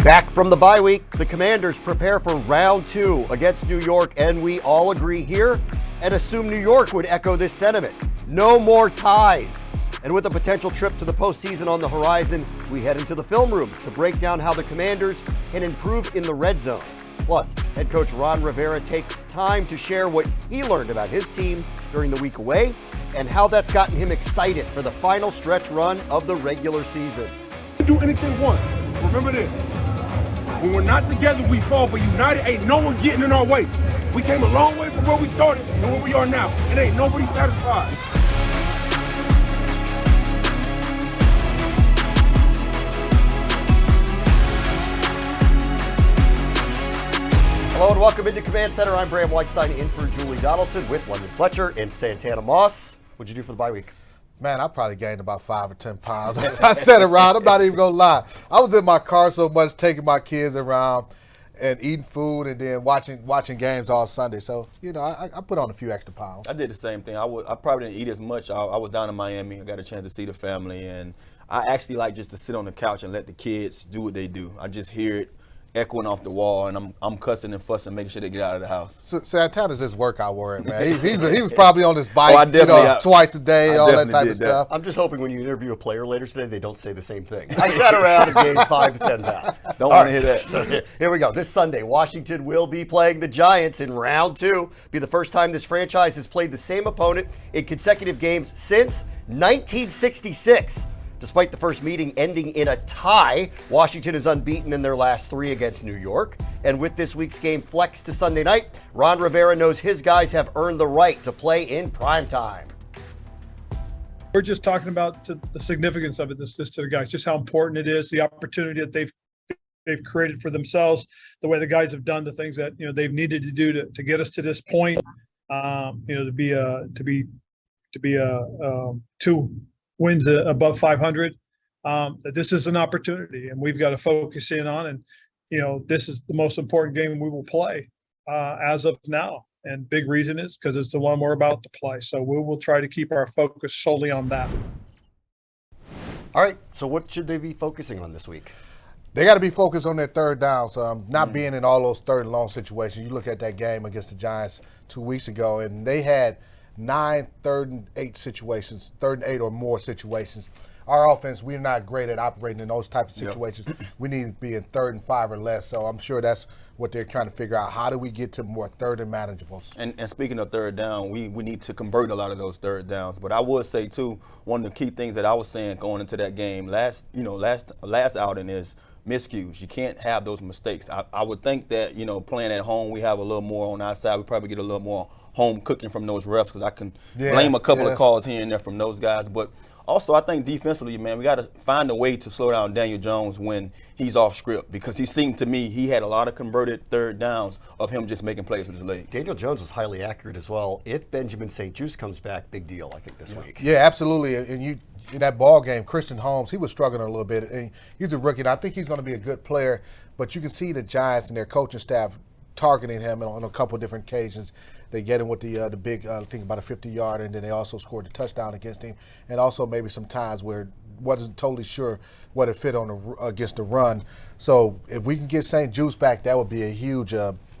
Back from the bye week, the Commanders prepare for round 2 against New York, and we all agree here and assume New York would echo this sentiment. No more ties. And with a potential trip to the postseason on the horizon, we head into the film room to break down how the Commanders can improve in the red zone. Plus, head coach Ron Rivera takes time to share what he learned about his team during the week away and how that's gotten him excited for the final stretch run of the regular season. Do anything once. Remember this. When we're not together, we fall, but united, ain't no one getting in our way. We came a long way from where we started and where we are now, and ain't nobody satisfied. Hello and welcome into Command Center. I'm Bram Weinstein in for Julie Donaldson with London Fletcher and Santana Moss. What'd you do for the bye week? Man, I probably gained about 5 or 10 pounds. I said it right. I'm not even going to lie. I was in my car so much, taking my kids around and eating food and then watching games all Sunday. So, you know, I put on a few extra pounds. I did the same thing. I probably didn't eat as much. I was down in Miami. I got a chance to see the family. And I actually like just to sit on the couch and let the kids do what they do. I just hear it echoing off the wall, and I'm cussing and fussing, making sure they get out of the house. So Santana's his workout warrior, man. He was probably on his bike twice a day, all that type of stuff. I'm just hoping when you interview a player later today, they don't say the same thing. I sat around and gained 5 to 10 pounds. Don't want to hear that. Here we go. This Sunday, Washington will be playing the Giants in round 2. Be the first time this franchise has played the same opponent in consecutive games since 1966. Despite the first meeting ending in a tie, Washington is unbeaten in their last 3 against New York. And with this week's game flexed to Sunday night, Ron Rivera knows his guys have earned the right to play in prime time. We're just talking about the significance of it, this to the guys, just how important it is, the opportunity that they've created for themselves, the way the guys have done the things that they've needed to do to get us to this point. To be 2 wins above 500. That this is an opportunity, and we've got to focus in on. And this is the most important game we will play as of now. And big reason is because it's the one we're about to play. So we will try to keep our focus solely on that. All right. So what should they be focusing on this week? They got to be focused on their third downs, not being in all those third and long situations. You look at that game against the Giants 2 weeks ago, and they had 9 third and 8 situations, third and 8 or more situations. Our offense, we're not great at operating in those types of situations. Yep. We need to be in 3rd and 5 or less. So I'm sure that's what they're trying to figure out. How do we get to more third and manageables? And speaking of third down, we need to convert a lot of those third downs. But I would say too, one of the key things that I was saying going into that game last outing is miscues. You can't have those mistakes. I would think that playing at home, we have a little more on our side. We probably get a little more home cooking from those refs, because I can blame a couple of calls here and there from those guys. But also, I think defensively, man, we got to find a way to slow down Daniel Jones when he's off script, because he seemed to me he had a lot of converted third downs of him just making plays with his legs. Daniel Jones was highly accurate as well. If Benjamin St. Juste comes back, big deal, I think, this week. Yeah, absolutely. And in that ball game, Christian Holmes, he was struggling a little bit. And he's a rookie, and I think he's going to be a good player. But you can see the Giants and their coaching staff targeting him on a couple of different occasions. They get him with the big, I think about a 50-yarder, and then they also scored a touchdown against him. And also maybe some times where wasn't totally sure what it fit on against the run. So if we can get St. Juste back, that would be a huge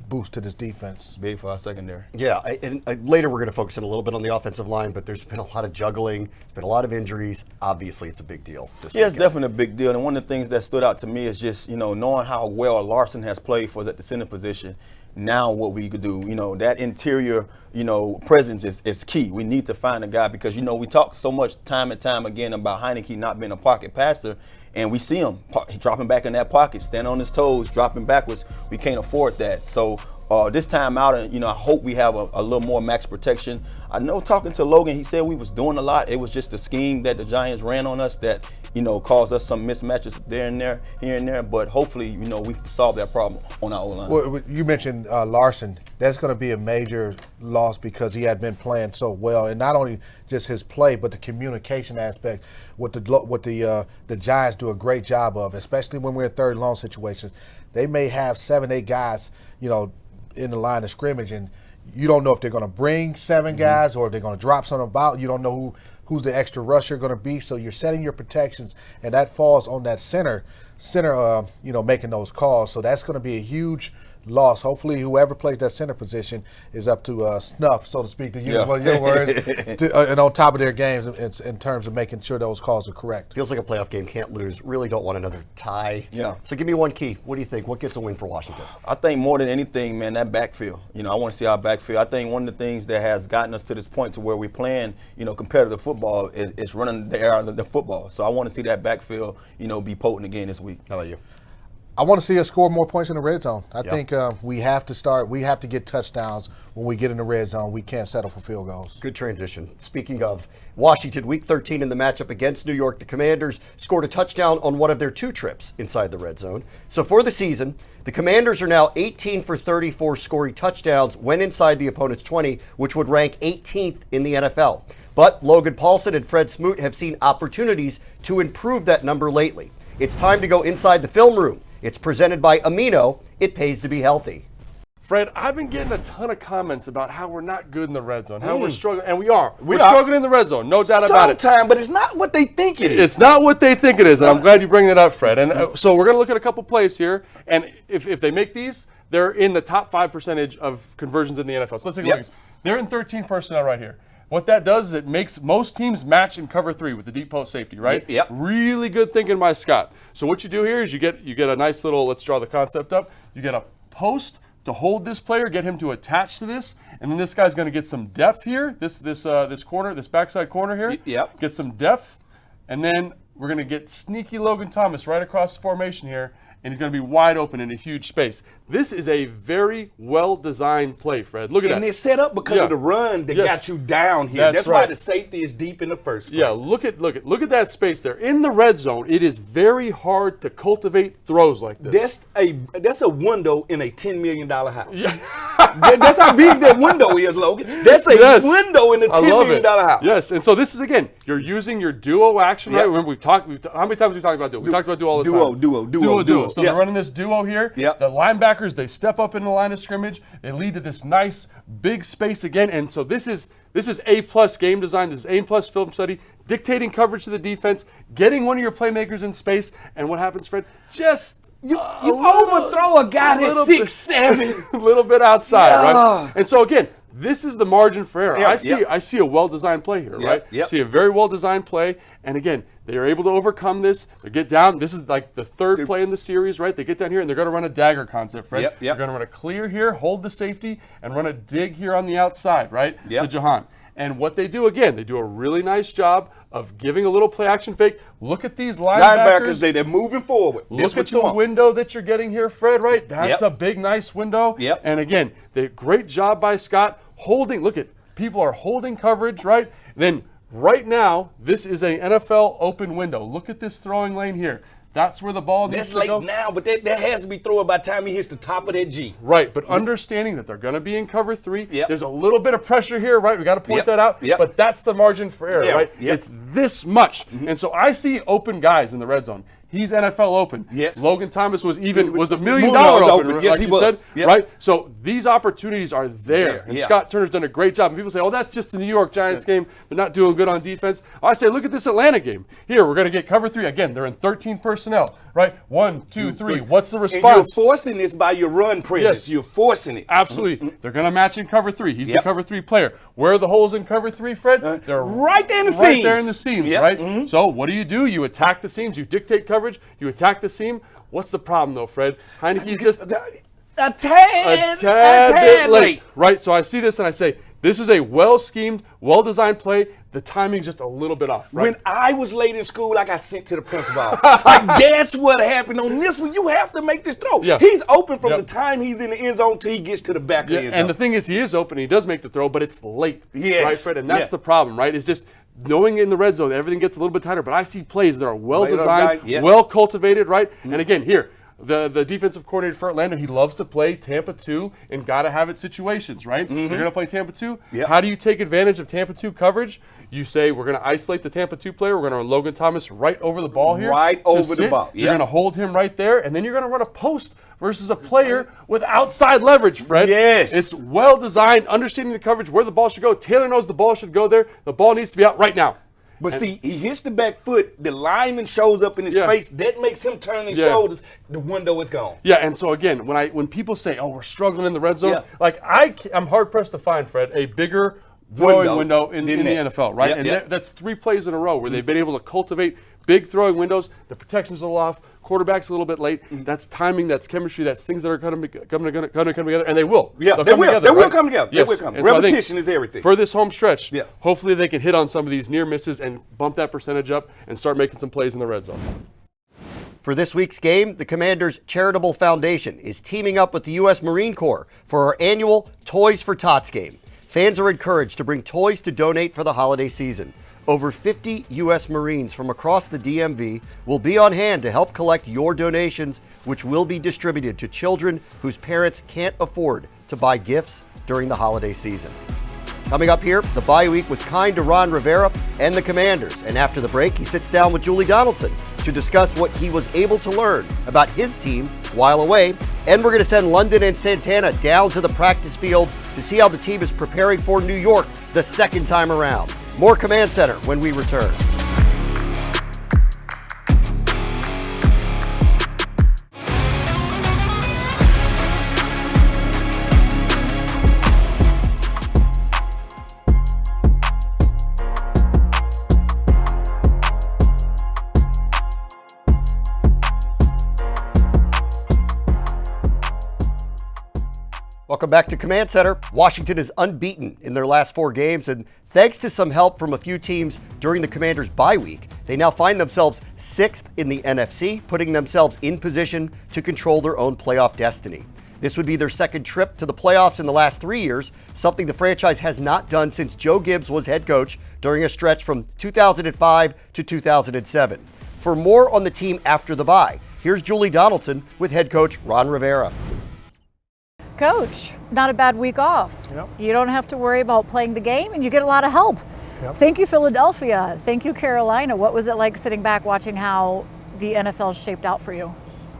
boost to this defense. Big for our secondary. Yeah, and later we're going to focus in a little bit on the offensive line, but there's been a lot of juggling, there's been a lot of injuries. Obviously, it's a big deal. Yeah, it's definitely a big deal. And one of the things that stood out to me is just, knowing how well Larson has played for us at the center position. Now what we could do, that interior, presence is key. We need to find a guy, because, we talk so much time and time again about Heinicke not being a pocket passer, and we see him dropping back in that pocket, standing on his toes, dropping backwards. We can't afford that. So this time out, I hope we have a little more max protection. I know talking to Logan, he said we was doing a lot. It was just the scheme that the Giants ran on us that caused us some mismatches here and there. But hopefully, we've solved that problem on our O-line. Well, you mentioned Larson. That's going to be a major loss, because he had been playing so well, and not only just his play, but the communication aspect. What the Giants do a great job of, especially when we're in third and long situations. They may have 7, 8 guys, in the line of scrimmage, and you don't know if they're going to bring 7 guys or if they're going to drop something about. You don't know who's the extra rusher going to be. So you're setting your protections, and that falls on that center, making those calls. So that's going to be a huge loss. Hopefully, whoever plays that center position is up to snuff, so to speak, to use one of your words, and on top of their games in terms of making sure those calls are correct. Feels like a playoff game. Can't lose. Really don't want another tie. Yeah. So give me one key. What do you think? What gets a win for Washington? I think more than anything, man, that backfield. I want to see our backfield. I think one of the things that has gotten us to this point to where we're playing, competitive football is running the air out of the football. So I want to see that backfield, be potent again this week. How about you? I want to see us score more points in the red zone. I think we have to get touchdowns when we get in the red zone. We can't settle for field goals. Good transition. Speaking of Washington, week 13 in the matchup against New York, the Commanders scored a touchdown on one of their 2 trips inside the red zone. So for the season, the Commanders are now 18 for 34 scoring touchdowns when inside the opponent's 20, which would rank 18th in the NFL. But Logan Paulsen and Fred Smoot have seen opportunities to improve that number lately. It's time to go inside the film room. It's presented by Amino. It pays to be healthy. Fred, I've been getting a ton of comments about how we're not good in the red zone, how we're struggling, and we are. We're struggling in the red zone, no doubt about it. Sometimes, but it's not what they think it is. It's not what they think it is, and I'm glad you bring that up, Fred. And so we're going to look at a couple plays here, and if they make these, they're in the top 5% of conversions in the NFL. So let's take a look at this. They're in 13 personnel right here. What that does is it makes most teams match in cover 3 with the deep post safety, right? Yep. Really good thinking by Scott. So what you do here is you get a nice little, let's draw the concept up. You get a post to hold this player, get him to attach to this, and then this guy's going to get some depth here. This corner, this backside corner here. Yep. Get some depth, and then we're going to get sneaky Logan Thomas right across the formation here, and he's going to be wide open in a huge space. This is a very well-designed play, Fred. Look at that. And it's set up because of the run that got you down here. That's why the safety is deep in the first place. Yeah, look at that space there. In the red zone, it is very hard to cultivate throws like this. That's a window in a $10 million house. Yeah. That's how big that window is, Logan. That's a window in a $10 million house. Yes, and so this is, again, you're using your duo action, right? Remember, how many times have we talked about duo? We talked about duo all the time. Duo. So they're running this duo here. Yep. The linebackers, they step up in the line of scrimmage. They lead to this nice big space again. And so this is A+ game design. This is A+ film study, dictating coverage to the defense, getting one of your playmakers in space. And what happens, Fred? You overthrow a guy that's 6'7". A little bit outside, right? And so again, this is the margin for error. I see a well-designed play here, right? Yep. See a very well-designed play, and again, they are able to overcome this. They get down. This is like the third play in the series, right? They get down here, and they're going to run a dagger concept, Fred. Yep. They're going to run a clear here, hold the safety, and run a dig here on the outside, right? To Jahan. And what they do, again, they do a really nice job of giving a little play action fake. Look at these linebackers. They're moving forward. Look at the window that you're getting here, Fred, right? That's a big, nice window. Yep. And again, great job by Scott holding. Look at people are holding coverage, right? And then right now, this is an NFL open window. Look at this throwing lane here. That's where the ball needs to go. That's late now, but that has to be thrown by the time he hits the top of that G. Right, but understanding that they're going to be in cover 3. There's a little bit of pressure here, right? We got to point that out. But that's the margin for error, right? It's this much. And so I see open guys in the red zone. He's NFL open. Yes. Logan Thomas was $1 million open. Yes, like he you was. Said, right? So these opportunities are there. And Scott Turner's done a great job. And people say, oh, that's just the New York Giants game. They're not doing good on defense. I say, look at this Atlanta game. Here, we're going to get cover 3. Again, they're in 13 personnel, right? 1, 2, 3. What's the response? And you're forcing this by your run presence. Yes. You're forcing it. Absolutely. They're going to match in cover 3. He's the cover 3 player. Where are the holes in cover 3, Fred? They're right there in the seams. Right there in the seams, right? So what do? You attack the seams. You dictate coverage. You attack the seam. What's the problem, though, Fred? Heinicke's just a tad late. Right? So I see this and I say, this is a well-schemed, well-designed play. The timing's just a little bit off, right? When I was late in school, I got sent to the principal office. Like, that's what happened on this one. You have to make this throw. He's open from the time he's in the end zone till he gets to the back of the end zone. And the thing is, he is open. He does make the throw, but it's late. Yes. Right, Fred? And that's the problem, right? It's just knowing in the red zone, everything gets a little bit tighter. But I see plays that are well-designed, well-cultivated, right? And again, here, the defensive coordinator for Atlanta, he loves to play Tampa 2 and got to have it situations, right? You're going to play Tampa 2. How do you take advantage of Tampa 2 coverage? You say, we're going to isolate the Tampa 2 player. We're going to run Logan Thomas right over the ball here. Right over the ball. You're going to hold him right there, and then you're going to run a post versus a player with outside leverage, Fred. Yes. It's well designed, understanding the coverage, where the ball should go. Taylor knows the ball should go there. The ball needs to be out right now. But see, he hits the back foot, the lineman shows up in his face, that makes him turn his shoulders, the window is gone. Yeah, and so again, when people say, oh, we're struggling in the red zone, like I'm hard-pressed to find, Fred, a bigger throwing window in the NFL, right? And that's 3 plays in a row where they've been able to cultivate big throwing windows. The protection's a little off. Quarterback's a little bit late. That's timing. That's chemistry. That's things that are going to come together, and they will. Yeah, they will. They will come together. Yes. They will come. Repetition is everything. For this home stretch, hopefully they can hit on some of these near misses and bump that percentage up and start making some plays in the red zone. For this week's game, the Commanders Charitable Foundation is teaming up with the U.S. Marine Corps for our annual Toys for Tots game. Fans are encouraged to bring toys to donate for the holiday season. Over 50 U.S. Marines from across the DMV will be on hand to help collect your donations, which will be distributed to children whose parents can't afford to buy gifts during the holiday season. Coming up here, the bye week was kind to Ron Rivera and the Commanders. And after the break, he sits down with Julie Donaldson to discuss what he was able to learn about his team while away. And we're going to send London and Santana down to the practice field to see how the team is preparing for New York the second time around. More Command Center when we return. Welcome back to Command Center. Washington is unbeaten in their last 4 games, and thanks to some help from a few teams during the Commanders' bye week, they now find themselves 6th in the NFC, putting themselves in position to control their own playoff destiny. This would be their second trip to the playoffs in the last 3 years, something the franchise has not done since Joe Gibbs was head coach during a stretch from 2005 to 2007. For more on the team after the bye, here's Julie Donaldson with head coach Ron Rivera. Coach, not a bad week off. Yep. You don't have to worry about playing the game, and you get a lot of help. Yep. Thank you, Philadelphia. Thank you, Carolina. What was it like sitting back watching how the NFL shaped out for you?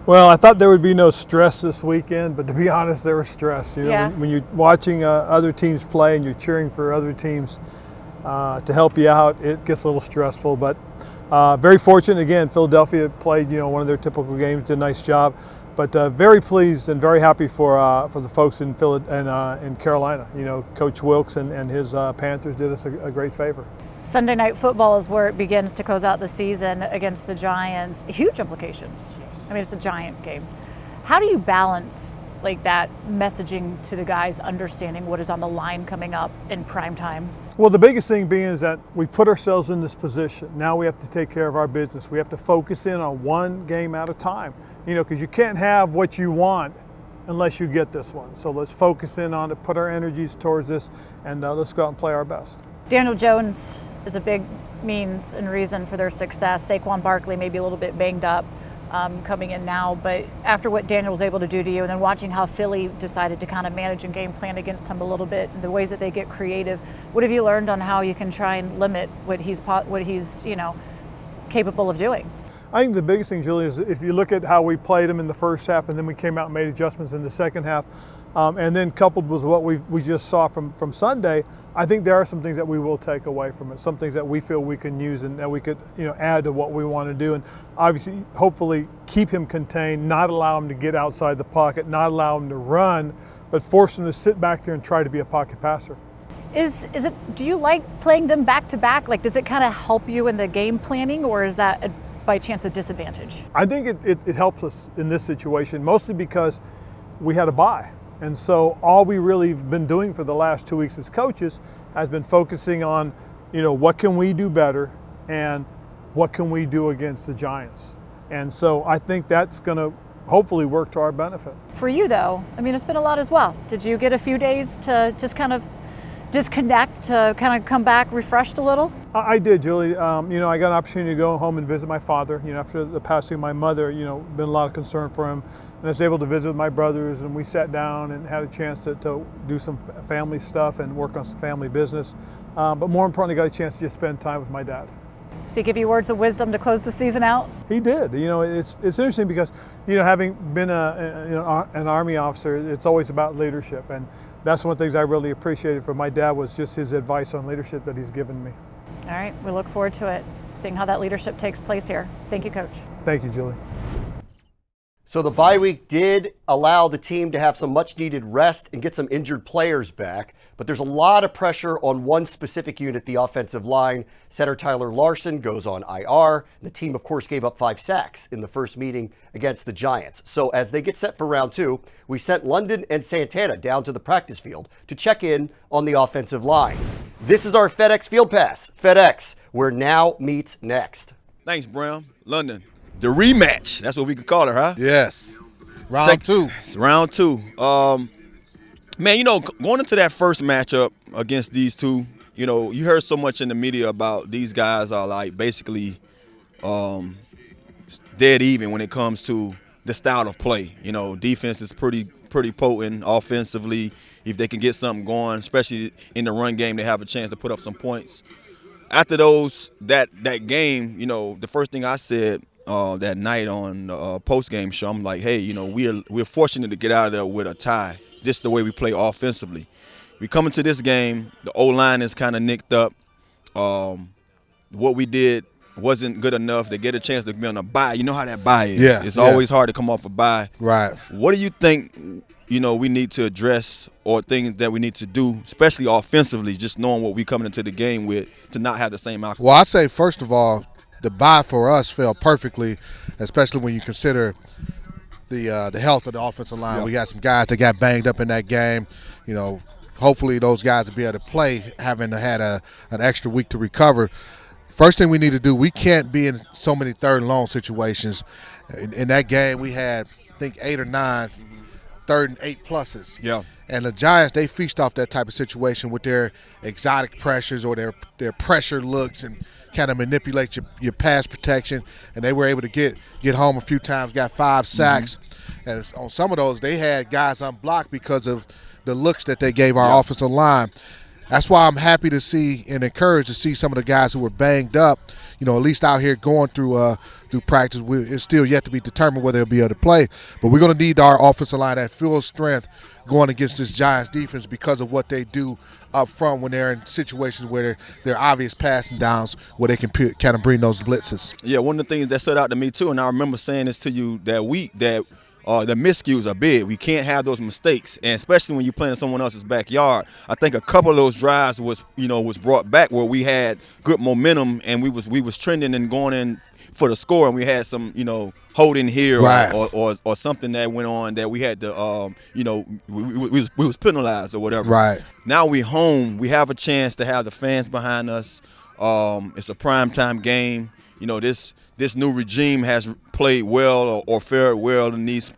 Well, I thought there would be no stress this weekend, but to be honest, there was stress. You know, when you're watching other teams play and you're cheering for other teams to help you out, it gets a little stressful. But very fortunate, again, Philadelphia played one of their typical games, did a nice job. But very pleased and very happy for the folks in in Carolina. Coach Wilkes and his Panthers did us a great favor. Sunday Night Football is where it begins to close out the season against the Giants. Huge implications. I mean, it's a giant game. How do you balance that messaging to the guys, understanding what is on the line coming up in prime time? Well, the biggest thing being is that we put ourselves in this position. Now we have to take care of our business. We have to focus in on one game at a time. Because you can't have what you want unless you get this one. So let's focus in on it, put our energies towards this, and let's go out and play our best. Daniel Jones is a big means and reason for their success. Saquon Barkley may be a little bit banged up coming in now, but after what Daniel was able to do to you, and then watching how Philly decided to kind of manage and game plan against him a little bit, and the ways that they get creative, what have you learned on how you can try and limit what he's capable of doing? I think the biggest thing, Julie, is if you look at how we played them in the first half, and then we came out and made adjustments in the second half, and then coupled with what we just saw from Sunday, I think there are some things that we will take away from it, some things that we feel we can use and that we could add to what we want to do, and obviously, hopefully, keep him contained, not allow him to get outside the pocket, not allow him to run, but force him to sit back there and try to be a pocket passer. Do you like playing them back to back? Does it kind of help you in the game planning, or is that by chance a disadvantage? I think it helps us in this situation, mostly because we had a bye. And so all we really have been doing for the last 2 weeks as coaches has been focusing on, what can we do better and what can we do against the Giants. And so I think that's going to hopefully work to our benefit. For you, though, it's been a lot as well. Did you get a few days to just kind of disconnect, to kind of come back refreshed a little? I did, Julie. I got an opportunity to go home and visit my father. After the passing of my mother, been a lot of concern for him. And I was able to visit with my brothers, and we sat down and had a chance to do some family stuff and work on some family business. But more importantly, got a chance to just spend time with my dad. Does he give you words of wisdom to close the season out? He did. It's interesting because, having been an Army officer, it's always about leadership. And that's one of the things I really appreciated from my dad was just his advice on leadership that he's given me. All right, we look forward to it, seeing how that leadership takes place here. Thank you, Coach. Thank you, Julie. So the bye week did allow the team to have some much needed rest and get some injured players back, but there's a lot of pressure on one specific unit, the offensive line. Center Tyler Larsen goes on IR. The team, of course, gave up 5 sacks in the first meeting against the Giants. So as they get set for round 2, we sent London and Santana down to the practice field to check in on the offensive line. This is our FedEx Field Pass. FedEx, where now meets next. Thanks, Bram. London. The rematch. That's what we can call it, huh? Yes. Round 2. It's round 2. Man, going into that first matchup against these two, you heard so much in the media about these guys are like basically dead even when it comes to the style of play. Defense is pretty potent offensively. If they can get something going, especially in the run game, they have a chance to put up some points. After that game, the first thing I said that night on the post-game show, I'm like, hey, we're fortunate to get out of there with a tie. Just the way we play offensively. We come into this game, the O-line is kind of nicked up. What we did wasn't good enough to get a chance to be on a bye. You know how that bye is. Yeah, it's always hard to come off a bye. Right. What do you think, we need to address or things that we need to do, especially offensively, just knowing what we coming into the game with to not have the same outcome? Well, I say, first of all, the bye for us fell perfectly, especially when you consider the health of the offensive line. Yeah. We got some guys that got banged up in that game. Hopefully those guys will be able to play, having had an extra week to recover. First thing we need to do, we can't be in so many third and long situations. In that game, we had, I think, 8 or 9 third and 8 pluses. Yeah. And the Giants, they feast off that type of situation with their exotic pressures or their pressure looks and kind of manipulate your pass protection. And they were able to get home a few times, got 5 sacks. And on some of those, they had guys unblocked because of the looks that they gave our offensive line. That's why I'm happy to see and encouraged to see some of the guys who were banged up, at least out here going through practice. It's still yet to be determined whether they'll be able to play. But we're going to need our offensive line at full strength going against this Giants defense because of what they do up front when they're in situations where they're obvious passing downs where they can kind of bring those blitzes. Yeah, one of the things that stood out to me too, and I remember saying this to you that week, that the miscues are big. We can't have those mistakes, and especially when you're playing in someone else's backyard. I think a couple of those drives was brought back where we had good momentum and we was trending and going in for the score, and we had some holding here right. or something that went on that we had to we was penalized or whatever. Right. Now we home. We have a chance to have the fans behind us. It's a primetime game. This new regime has played well or fared well in these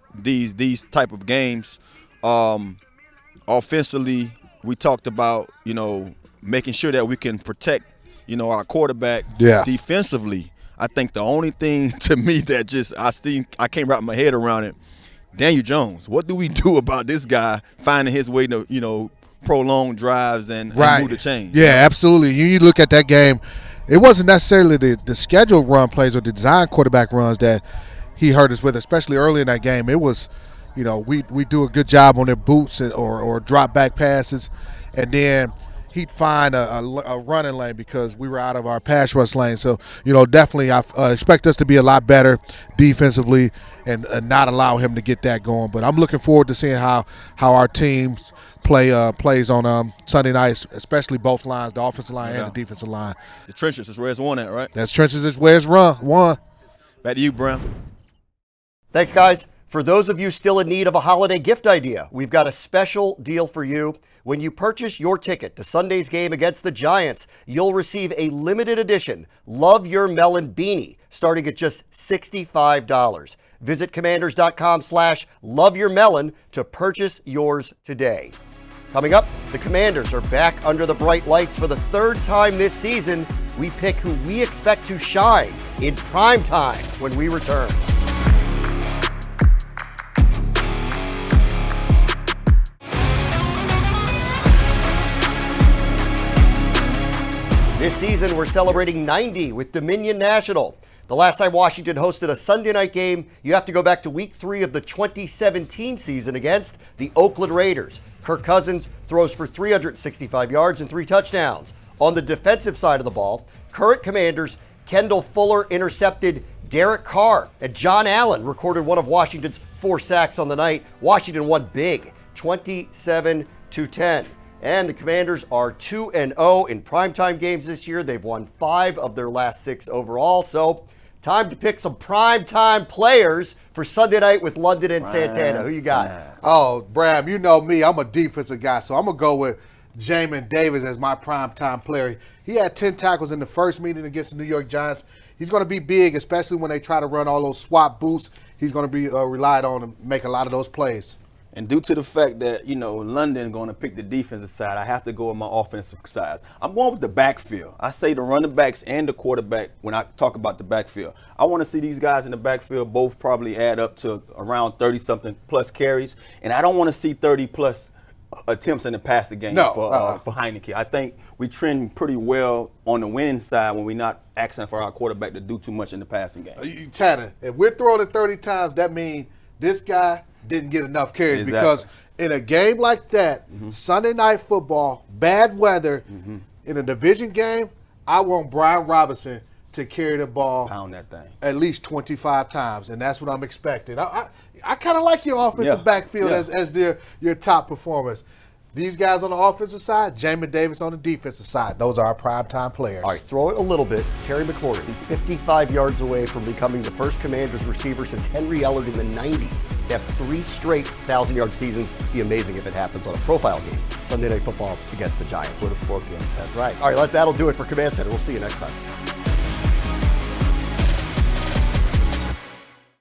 type of games. Offensively, we talked about making sure that we can protect our quarterback. Yeah. Defensively, I think the only thing to me that I can't wrap my head around it. Daniel Jones, what do we do about this guy finding his way to prolong drives and move the chain? Yeah, absolutely. You look at that game. It wasn't necessarily the scheduled run plays or the design quarterback runs that he hurt us with, especially early in that game. It was, we do a good job on their boots or drop back passes, and then he'd find a running lane because we were out of our pass rush lane. So, definitely I expect us to be a lot better defensively and not allow him to get that going. But I'm looking forward to seeing how our teams plays on Sunday nights, especially both lines, the offensive line and the defensive line. The trenches is where it's won at, right? That's trenches is where it's won. Back to you, Bram. Thanks, guys. For those of you still in need of a holiday gift idea, we've got a special deal for you. When you purchase your ticket to Sunday's game against the Giants, you'll receive a limited edition Love Your Melon beanie starting at just $65. Visit commanders.com/loveyourmelon to purchase yours today. Coming up, the Commanders are back under the bright lights for the 3rd time this season. We pick who we expect to shine in prime time when we return. This season, we're celebrating 90 with Dominion National. The last time Washington hosted a Sunday night game, you have to go back to week 3 of the 2017 season against the Oakland Raiders. Kirk Cousins throws for 365 yards and 3 touchdowns. On the defensive side of the ball, current Commanders Kendall Fuller intercepted Derek Carr, and John Allen recorded one of Washington's 4 sacks on the night. Washington won big, 27-10. And the Commanders are 2-0 in primetime games this year. They've won 5 of their last 6 overall. So time to pick some primetime players for Sunday night with London and Santana. Who you got? Oh, Bram, you know me. I'm a defensive guy, so I'm going to go with Jamin Davis as my primetime player. He had 10 tackles in the first meeting against the New York Giants. He's going to be big, especially when they try to run all those swap boosts. He's going to be relied on to make a lot of those plays. And due to the fact that, London going to pick the defensive side, I have to go with my offensive side. I'm going with the backfield. I say the running backs and the quarterback when I talk about the backfield. I want to see these guys in the backfield both probably add up to around 30-something plus carries. And I don't want to see 30-plus attempts in the passing game for Heinicke. I think we trend pretty well on the winning side when we're not asking for our quarterback to do too much in the passing game. Tanner, if we're throwing it 30 times, that means this guy didn't get enough carries because in a game like that, Sunday night football, bad weather, in a division game, I want Brian Robinson to carry the ball, pound that thing at least 25 times, and that's what I'm expecting. I kind of like your offensive backfield as your top performers. These guys on the offensive side, Jamin Davis on the defensive side. Those are our primetime players. All right, throw it a little bit. Terry McLaurin, 55 yards away from becoming the first Commanders receiver since Henry Ellard in the 90s. They have 3 straight 1,000-yard seasons. It'd be amazing if it happens on a profile game. Sunday Night Football against the Giants. With a fork in. That's right. All right, that'll do it for Command Center. We'll see you next time.